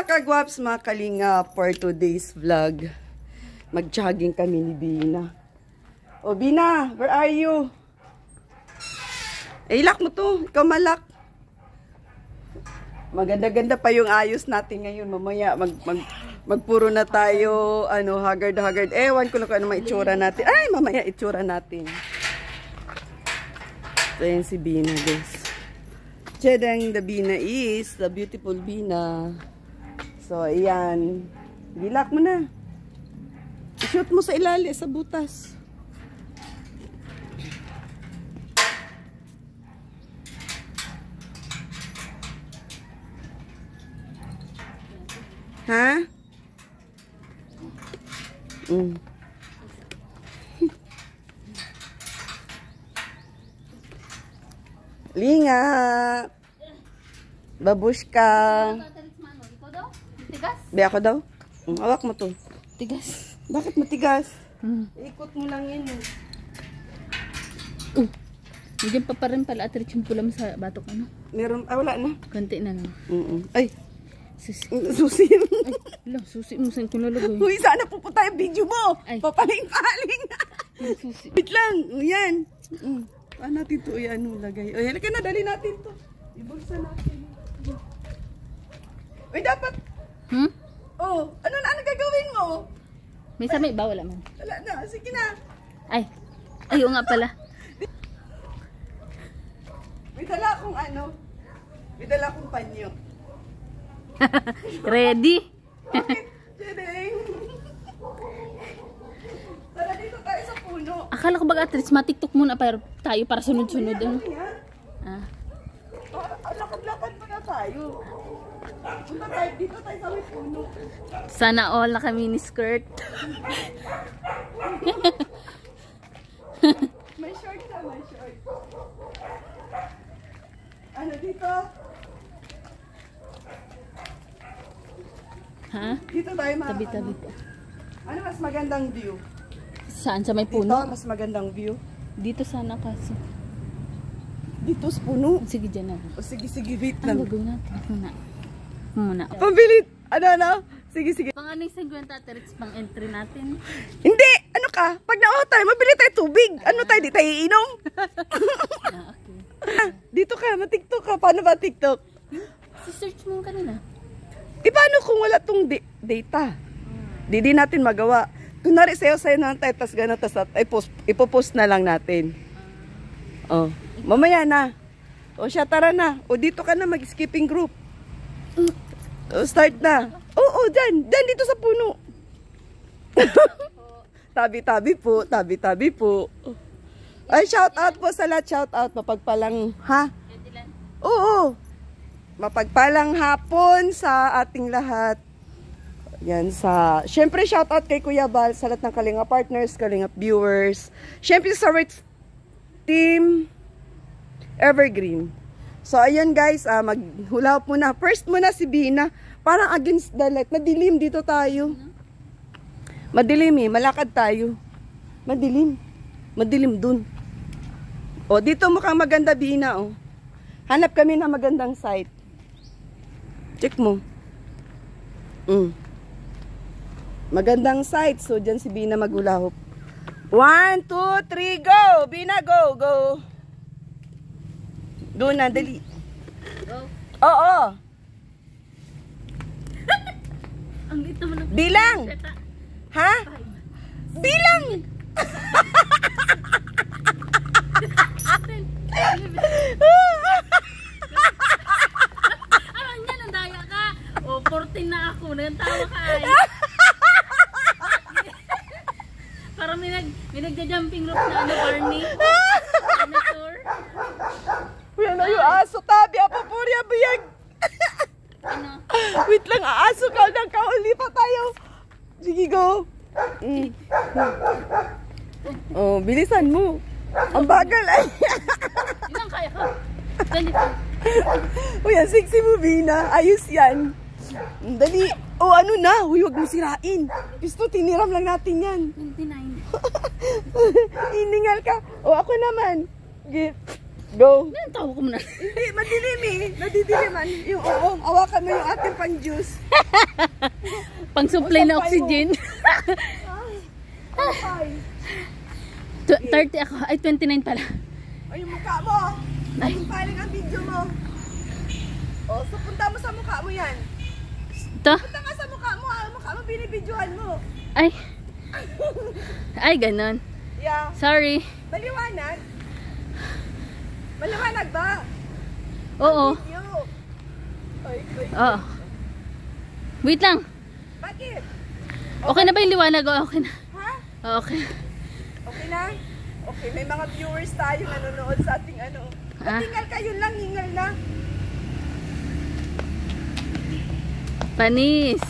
mga kagwaps, mga kalinga, for today's vlog. Mag-jogging kami ni Bina. O Bina, where are you? Eh, lock mo to. Ikaw malak. Maganda-ganda pa yung ayos natin ngayon. Mamaya, magpuro na tayo, haggard-haggard. Ewan ko lang kung ano maitsura natin. Ay, mamaya itsura natin. So, yan si Bina, guys. Chedang the Bina is the beautiful Bina. So, ayan. Gilak mo na. I-shoot mo sa ilalim, sa butas. Ha? Linga. Babushka. Tigas? Be ako daw? Awak mo to. Tigas. Bakit matigas? Ikot mo lang yun. Hindi pa pa rin pala atrit yung pula mo sa batok ano? Meron, wala na. Konti na no. Ay, Susi. susi. Ay, lang, susi mo saan kunulugoy. Uy, sana pupunta yung video mo. Ay. Papaling-paling. Susi. Wait lang. Yan. Paano natin ito? Yan, lagay. O, halika na, dali natin to. Ibulsa natin. Uy, dapat. Oh, ano gagawin mo? May samay ba? Wala man. Wala na, sige na. Ay. Ay, oo nga pala. May dala akong may dala akong panyo. Ready? Bakit? Jering. Tara, dito tayo sa puno. Akala ko baga atrit, matiktok muna tayo para sunod-sunod. Ano? Lakad-lakad pa na tayo. Punta tayo, dito tayo sa may puno. Sana all naka mini skirt. May short na, may short. Ano dito? Ha? Dito tayo Tabi-tabi pa. Ano mas magandang view? Saan? Sa may Dito, puno? mas magandang view. Dito sana kasi. Dito sa puno. Sige, dyan na. O sige, wait Ang lang. gagawin natin? Muna. Pambilit! Ano? Sige. Pang ano yung 50 attrits pang entry natin? Hindi! Ano ka? Pag nauho tayo, mabili tayo tubig. Ano tayo? Di tayo iinom? Okay. Dito ka, matiktok ka. Paano ba TikTok? Si-search mo kanina. Paano kung wala tong data? Di natin magawa. Kunwari sa'yo na tayo, tas gano'n, tas ipopost na lang natin. Oh, mamaya na. O siya, tara na. O dito ka na, mag-skipping group. O, start na. Oo, dyan dito sa puno. Tabi-tabi po. Ay, shout out po sa lahat. Shout out, mapagpalang, ha? Oo. Mapagpalang hapon sa ating lahat. Yan syempre shout out kay Kuya Bal sa lahat ng Kalinga partners, Kalinga viewers. Syempre sa Ritz Team Evergreen. So ayun guys, maghula muna. First muna si Bina, parang against the light. Madilim dito tayo. Madilim malakad tayo. Madilim dun. O dito mukhang maganda Bina oh. Hanap kami ng magandang site. Check mo. Magandang site. So, dyan si Bina maghulahop. 1, 2, 3, go! Bina, go! Go na, dali. Go. Oo. Ang lit naman ng Bilang! Ha? Bilang! Ang daya ka. O, 14 na ako. Nagtawa ka ay. Parang may nagja-jumping rope na Barney. Dinosaur. Uy, ano yung aso tabi? Apapurya biyag. Ano? Wait lang, aaso ka. Nagkauli pa tayo. Sige, go. Oh, bilisan mo. Ang bagal ay. Ilang kaya ka? 25. Uy, ang sexy mo, Bina. Ayos yan. Dali. O, ano na? Uy, huwag mo sirain. Pisto, tiniram lang natin yan. 29. Iningal ka. O, ako naman. Go. Ano tawa ko muna? Hindi, madilim eh. Nadidiliman. Yung uong, awakan mo yung ating pang-juice. Pang-supply na oxygen. Ay. 30 ako. Ay, 29 pala. Ay, yung mukha mo. Ay. Ay. Paling ang video mo. O, so punta mo sa mukha mo yan. Ito? Punta ka sa mukha mo. Ah. Mukha mo, binibidyohan mo. Ay. Ay, ganon. Yeah. Sorry. Maliwanag. Maliwanag ba? Oo. Video. Ay. Oo. Wait lang. Bakit? Okay na ba yung liwanag? Okay na. Ha? Okay. Okay na? Okay, may mga viewers tayo nanonood sa ating ano. Ah. Hingal kayo lang, hingal na. Panis.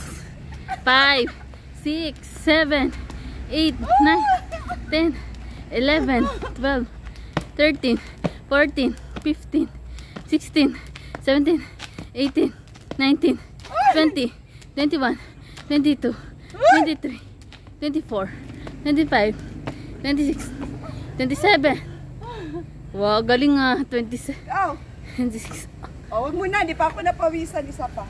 5, 6, 7, 8, 9, 10, 11, 12, 13, 14, 15, 16, 17, 18, 19, 20, 21, 22, 23, 24, 25, 26, 27. Wow, galing nga. 26. Oh, 26. huwag mo na, di pa ako napawisan, isa pa.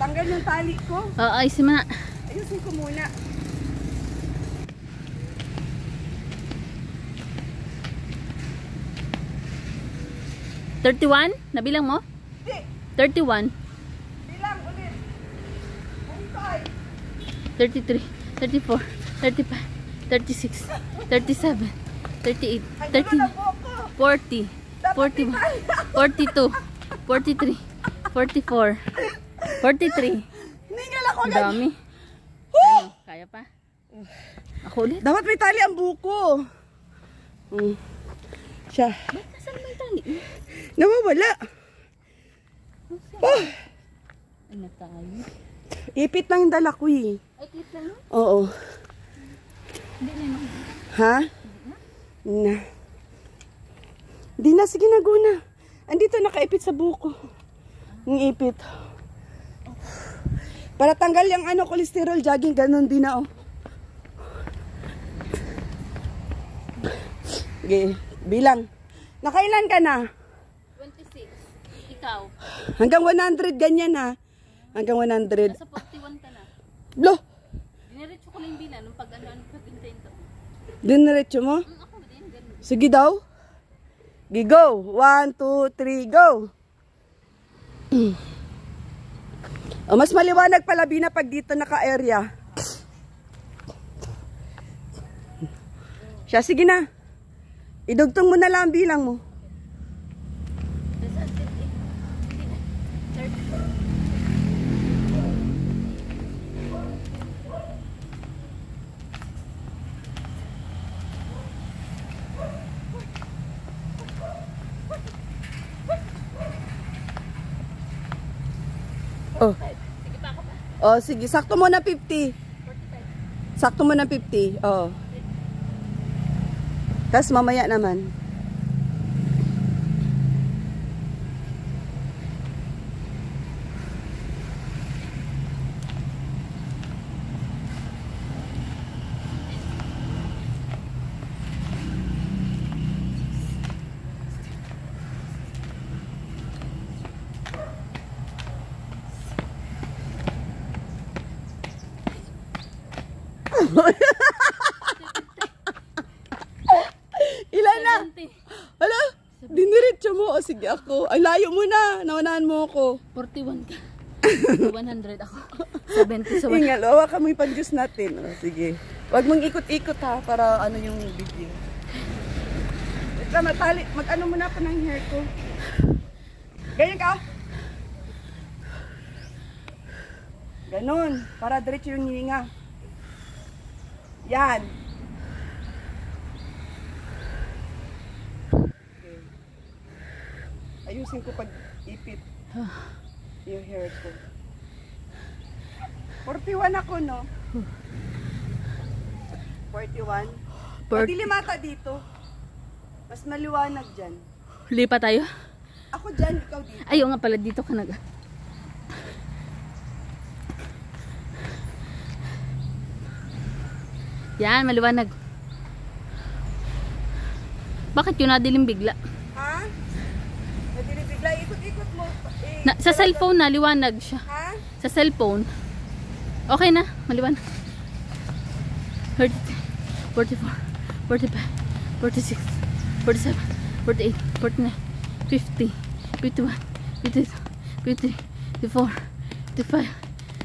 Tanggal yung tali ko. Ayusin mo na. Ayusin ko muna. $31? Nabilang mo? Hindi, 31, bilang ulit. 33, 34, 35, 36, 37, 38, 39, 40, 41, 42, 43, 44, 43. Ningal ako Ang agad. dami. Ano? Kaya pa? Ako ulit? Dapat may tali ang buko. Siya. Ba't nasan may tali? Nawawala. Oh, Ano tayo? ipit lang yung dala ko eh. Ay, clip lang? Oo. Hindi na yun. Ha? Na. Di na, sige na, go na. Andito nakaipit sa buko. Yung ipit. Para tanggal yung ano, cholesterol, jogging, ganun din na, oh. Okay, bilang. Nakailan ka na? 26. Ikaw? Hanggang 100, ganyan ha. Hanggang 100. Nasa 41 ka na. Blo! Diniretso ko na yung bilan nung pag-ano pag-hintayin to. Diniretso mo? Ako din, ganun. Sige daw. Sige, go. 1, 2, 3, go. O, mas maliwanag pala, Bina, pag dito naka-area. Siya, sige na. Idugtong mo na lang ang bilang mo. Oh. Sige pa ako pa. Oh, sige. Sakto mo na 50. 45. Sakto mo na 50. Oo. Tapos mamaya naman. Ilan na? 70. Hala, diniretso mo. O sige ako. Ay, layo mo na. Naunahan mo ako. 41 ka. 100 ako. 70 sa 100. Ingal, hawakan mo yung pan-juice natin. O, sige. Huwag mong ikot-ikot ha, para ano yung video. Wait lang, mag-ano muna ako ng hair ko. Ganyan ka. Ganon, para diretso yung hininga. Yan. Okay. Ayusin ko pag ipit yung hair ko. 41 ako, no? 41. Madilim ata dito. Mas maliwanag dyan. Huli pa tayo? Ako dyan, ikaw dito. Ayaw nga pala dito ka nag... Yan, maliwanag. Bakit yun nadilim bigla? Ha? Nadilim bigla. Ikot-ikot mo. Sa cellphone na, liwanag siya. Ha? Sa cellphone. Okay na, maliwanag. 33, 44, 45, 46, 47, 48, 49, 50, 51, 52, 53, 54, 55,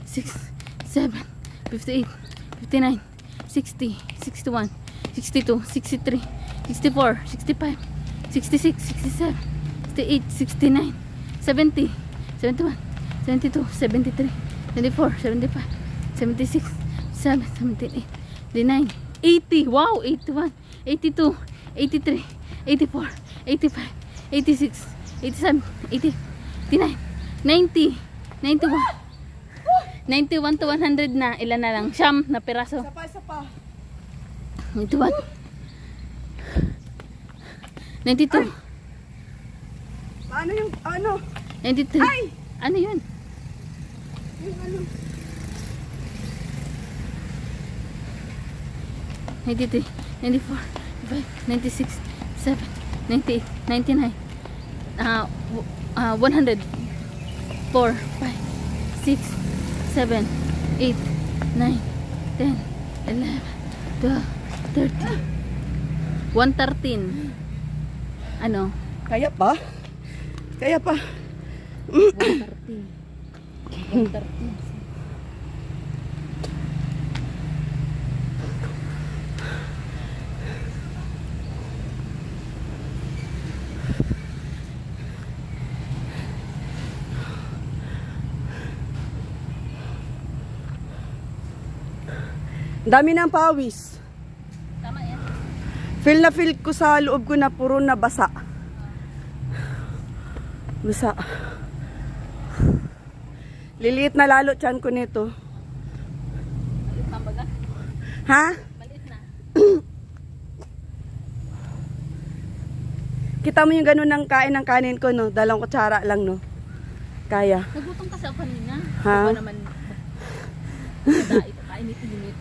6, 7, 58, 59, 60, 61, 62, 63, 64, 65, 66, 67, 68, 69, 70, 71, 72, 73, 74, 75, 76, 7, 78, 79, 80, wow, 81, 82, 83, 84, 85, 86, 87, 80, 89, 90, 91, 91 to 100 na, ilan na lang? Siyam na piraso. Isa pa. 91, 92, Paano yung, ano? 93, Ay! ano yun? Yung ano? 93, 94, 95, 96, 7, 98, 99, 100, 4, 5, 6, 7, 8, 9, 10, 11, 12, 13, 113. Ano? Kaya pa? Kaya pa? 113. 113. Dami ng pawis. Tama yan. Feel na feel ko sa loob ko na puro na basa. Basa. Liliit na lalo tiyan ko nito. Maliit na baga? Ha? Maliit na. Kita mo yung ganun ng kain ng kanin ko, no? Dalawang kutsara lang, no? Kaya. Nagutom kasi ako kanina. Ha? Diba naman ito, kainit-init.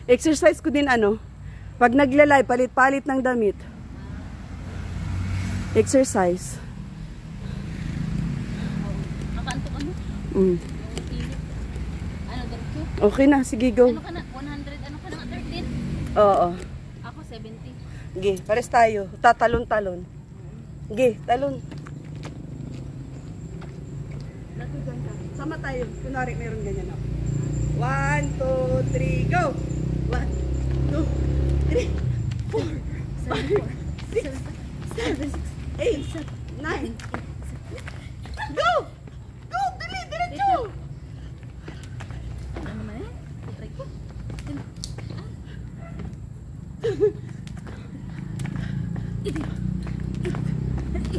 Exercise ko din ano, pag naglalay, palit-palit ng damit. Exercise. Nakaantok ano? Mm. Yung init. Ano, diretso? Okay na, sige go. Ano ka na? 100, ano ka na? 13? Oo. Ako 70. Sige, pares tayo. Tatalon-talon. Sige, talon. Sama tayo. Kunwari, meron ganyan ako. 1, 2, 3, go! 1, 2, 3, 4, 5, 6, 7, 8, 9. Go! Go! Dali! Diretso! Ano naman eh? Try ko.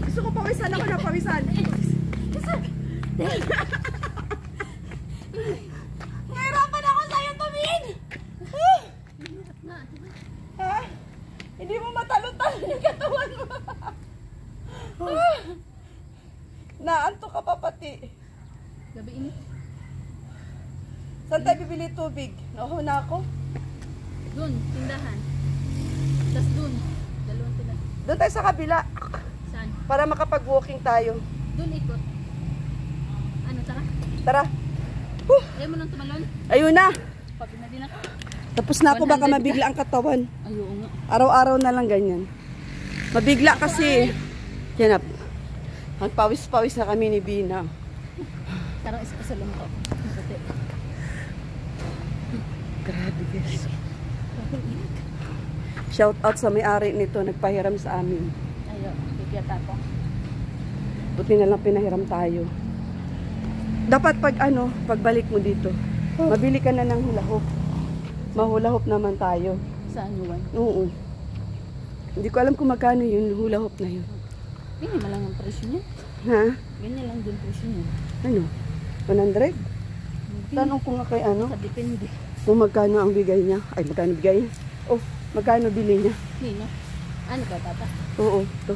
Gusto ko pawisan ako na pawisan. Nahirapan ako sa'yo tumingin! Ha? Hindi mo matalon-talon yung katawan mo. Naanto ka pa pati. Gabi init. Saan tayo bibili tubig? Nauna ako. Dun, tindahan. Tapos dun. Dalawang tindahan. Doon tayo sa kabila. Saan? Para makapag-walking tayo. Dun ikot. Ano, tara? Tara. Ayaw mo nang tumalon? Ayun na. Pagod na din ako. Tapos na ako, baka 100 mabigla ang katawan. Ayaw nga. Araw-araw na lang ganyan. Mabigla kasi. Yan na. Magpawis-pawis na kami ni Bina. Tarang isa pa sa lumpo. Puti. Grabe guys. Shout out sa may-ari nito. Nagpahiram sa amin. Ayaw, bibiyata ko. Buti na lang pinahiram tayo. Dapat pag ano, pagbalik mo dito, mabili ka na ng hula hoop. Mahula hoop naman tayo. Saan yun? Oo. Hindi ko alam kung magkano yung hula hoop na yun. Ganyan mo lang ang presyo niya. Ha? Ganyan lang din presyo niya. Ano? 100? Tanong ko nga kay ano, Sa depende. kung magkano ang bigay niya. Ay, magkano bigay niya? Oh, magkano bili niya? Nino? Ano ba, tata? Oo, to.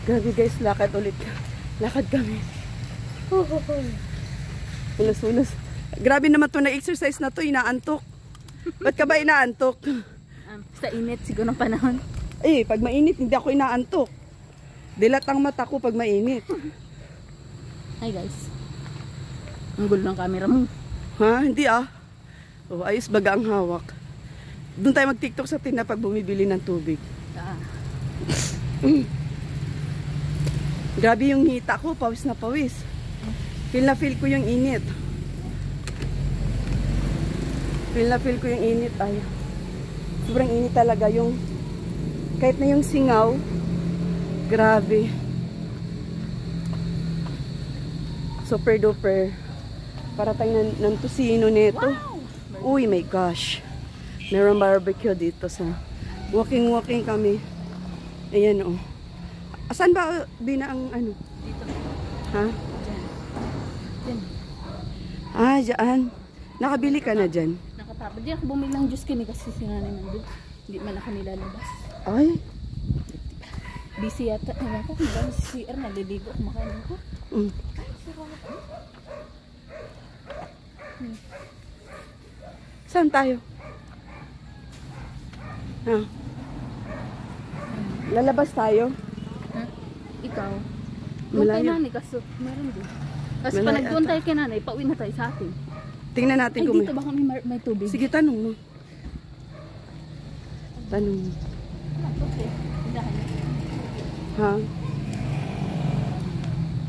Grabe guys, lakad ulit. Lakad kami. Hulos-hulos. Grabe naman to na exercise na to, inaantok. Ba't ka ba inaantok? Sa init siguro ng panahon. Eh, pag mainit, hindi ako inaantok. Dilat ang mata ko pag mainit. Hi guys. Ang gulo ng camera mo. Ha? Hindi ah. Oh, ayos baga ang hawak. Doon tayo mag-TikTok sa tinda pag bumibili ng tubig. Ah. Grabe yung hita ko, pawis na pawis. Feel na feel ko yung init. Feel na feel ko yung init. Ay, sobrang init talaga yung, kahit na yung singaw, grabe. Super duper. Para tayo ng tusino nito. Wow! Uy, my gosh. Meron barbecue dito sa walking kami. Ayan oh. Asan ba Bina ang ano? Dito. Ha? Diyan. Ah, dyan. Nakabili ka na dyan. Nakatapos. Diyan ako bumili ng juice kini kasi sinanay nandun. Hindi man ako nilalabas. Ay. Busy yata. Ewan ko kung gano'n si CR. Naliligo. Kumakain ko. Mm. Saan tayo? Ha? Lalabas tayo? Ha? Ikaw? Doon Malayo. kay nanay kaso meron din. Kasi Malayo pa nagdoon ata. tayo kay nanay, pauwi na tayo sa atin. Tingnan natin Ay, kung dito baka may tubig. Sige, tanong mo. Tanong mo. Okay. Tindahan niya. Ha?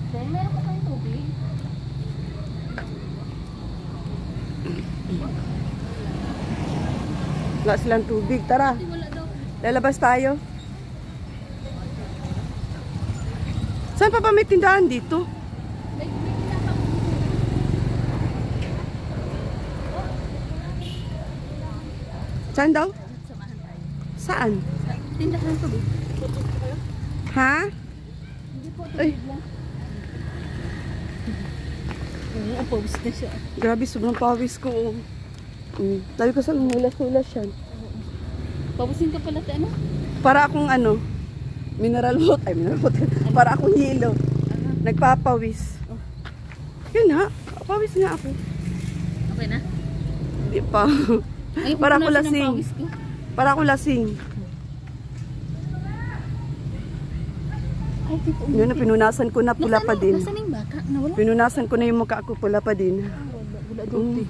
Dahil meron pa tayong tubig. Wala silang tubig. Tara. Hindi wala daw. Lalabas tayo. Saan pa ba may tindahan dito? May tindahan. Saan daw? Samahan tayo. Saan? Tindahan ng tubig. Ha? Hindi po Ay. tubig lang. Oo, pawis na siya. Grabe, sobrang pawis ko. Oh. Sabi ko sa hulas-hulas yan. Pawisin ka pala tayo, ano? Para akong ano, mineral water. Ay, mineral water. Para akong yelo. Nagpapawis. Oh. Yun ha. Pawis nga ako. Okay na? Hindi pa. Ay, Para ako pupunasan ng lasing. pawis ko. Para ako lasing. Ay, dito. Yun na, pinunasan ko na pula pa din. Nasaan yung baka? Nawala? Pinunasan ko na yung mukha ko, pula pa din. Wala doon.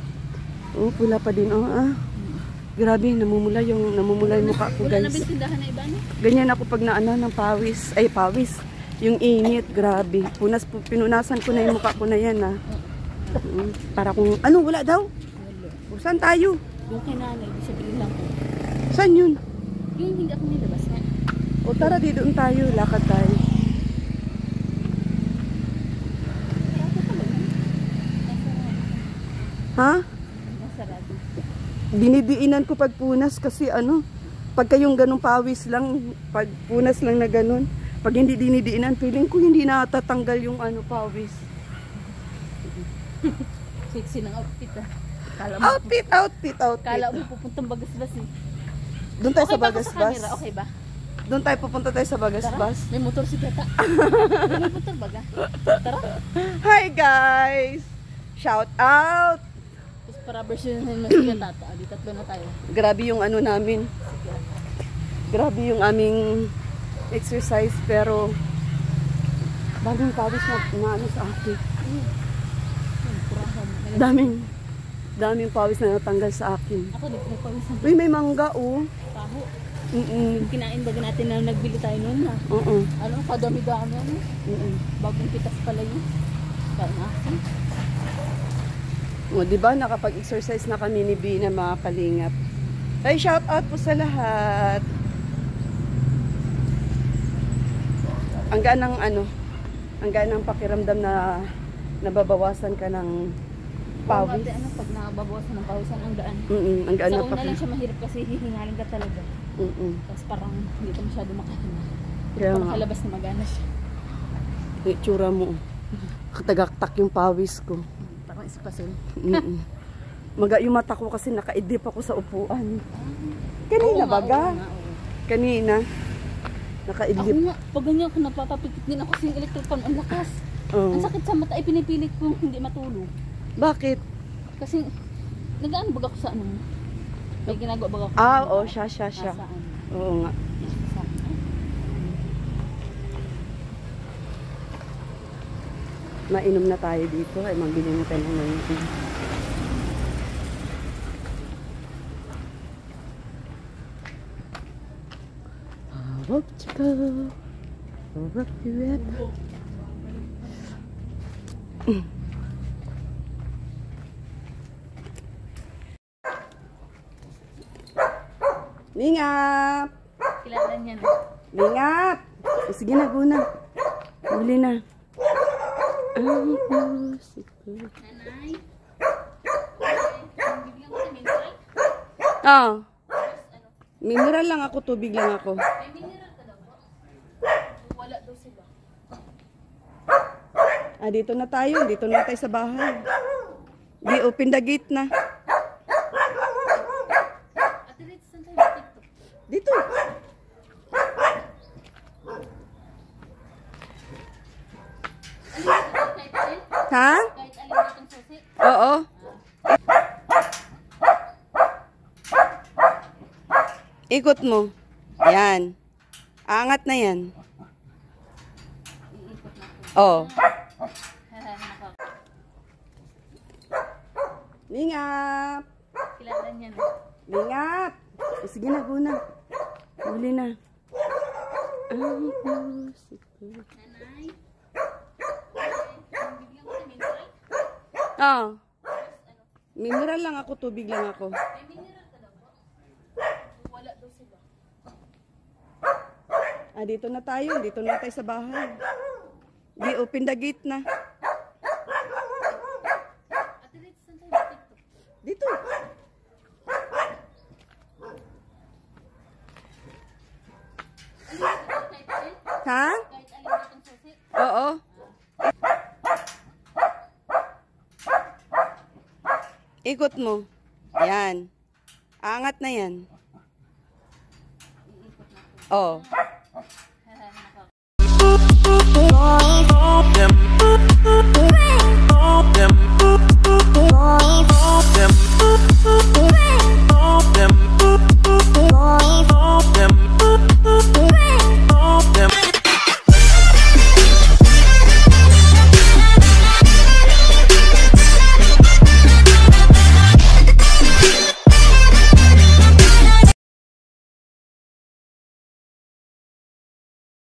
Oh, pula pa din. Oh, ah. Grabe, namumula yung mukha ko, Wala na guys. bintindahan na iba, no? Ganyan ako pag naano ng pawis. Ay, pawis. Yung init, grabe. Pinunasan ko na yung mukha ko na yan, ah. Para kung, ano, wala daw? Wala. O, saan tayo? Yung kay nanay, di siya bilhin lang ko. Saan yun? Yung hindi ako nilabas nga. O, tara, di doon tayo. Lakad tayo. Ha? Nasarado. Dinidiinan ko pag punas kasi ano, pagka yung ganong pawis lang, pag punas lang na ganon, pag hindi dinidiinan, feeling ko hindi natatanggal yung ano, pawis. Sexy ng outfit, ah. Kala mo, Outfit. kala mo pupuntang Bagasbas, eh. Doon tayo Okay sa ba ako sa Bagasbas. camera? Okay ba? Doon tayo pupunta tayo sa Tara. Bagasbas. May motor si Tata. May motor baga. Tara. Hi guys! Shout out! Tapos para version mo si Tata. Di tatlo na tayo. Grabe yung ano namin. Grabe yung aming exercise pero daming pawis na ano sa akin. Daming pawis na natanggal sa akin. Ako di pinapawisan. Uy, may mangga oh. Taho. Mm-mm. Kinain baga natin na nagbili tayo noon, na. Oo. Ano, kadami-dami, ano? Mm-mm. Bagong pitas pala yun. Kain asin. O, diba, nakapag-exercise na kami ni Bina, mga kalingap. Ay, shout out po sa lahat. Ang ganang ano, ang ganang pakiramdam na nababawasan ka ng pawis. Ate, ano, pag nababawasan ng pawisan ang daan. Ang Sa ganang una lang siya mahirap kasi hihingalin ka talaga. Tapos parang hindi ka masyado makahinga. Kaya Parang nga, kalabas na magana siya. yung itsura mo. Katagaktak yung pawis ko. Parang espasol. Maga yung mata ko kasi nakaidip ako sa upuan. Kanina Oo nga, baga? oo nga, oo. Kanina. Ako Nakaidip. nga, pag ganyan ako napapapikit din ako sa electric fan. Ang lakas. Oo. Ang sakit sa mata ay pinipilit kong hindi matulog. Bakit? Kasi, nagaan baga ko sa ano. May ginagawa baga ko. Oo, siya. Saan? Oo nga. Mainom na tayo dito. Ay, magbili na tayo ng mayroon. Hawak ka. Hawak ka. Lingap! Kilala niya na. Lingap! Sige na, guna. Huli na. Ang puso ko. Nanay? Bibigyan ko sa mineral? Ah. Mineral lang ako, tubig lang ako. May mineral ka daw po? Wala daw sila. Ah, dito na tayo. Dito na tayo sa bahay. Di, open the gate na. Ate Ritz, saan tayo mag-tiktok? Dito. Ha? Kahit alin itong susi? Oo. Ikot mo. Yan. Angat na yan. Iikot na po. Oh. Nakaka- Lingap! Kilala niya na. Lingap! Sige na, guna. Huli na. Ang puso ko. Nanay? Bibigyan ko sa mineral? Ah. Mineral lang ako, tubig lang ako. May mineral ka daw po? Wala daw sila. Ah, dito na tayo. Dito na tayo sa bahay. Di, open the gate na. Ate Ritz, saan tayo mag-tiktok? Dito. Kahit alin? Ha? Kahit alin itong susi? Oo. Ikot mo. Yan. Angat na yan. Iikot na po. Oh. Nakaka-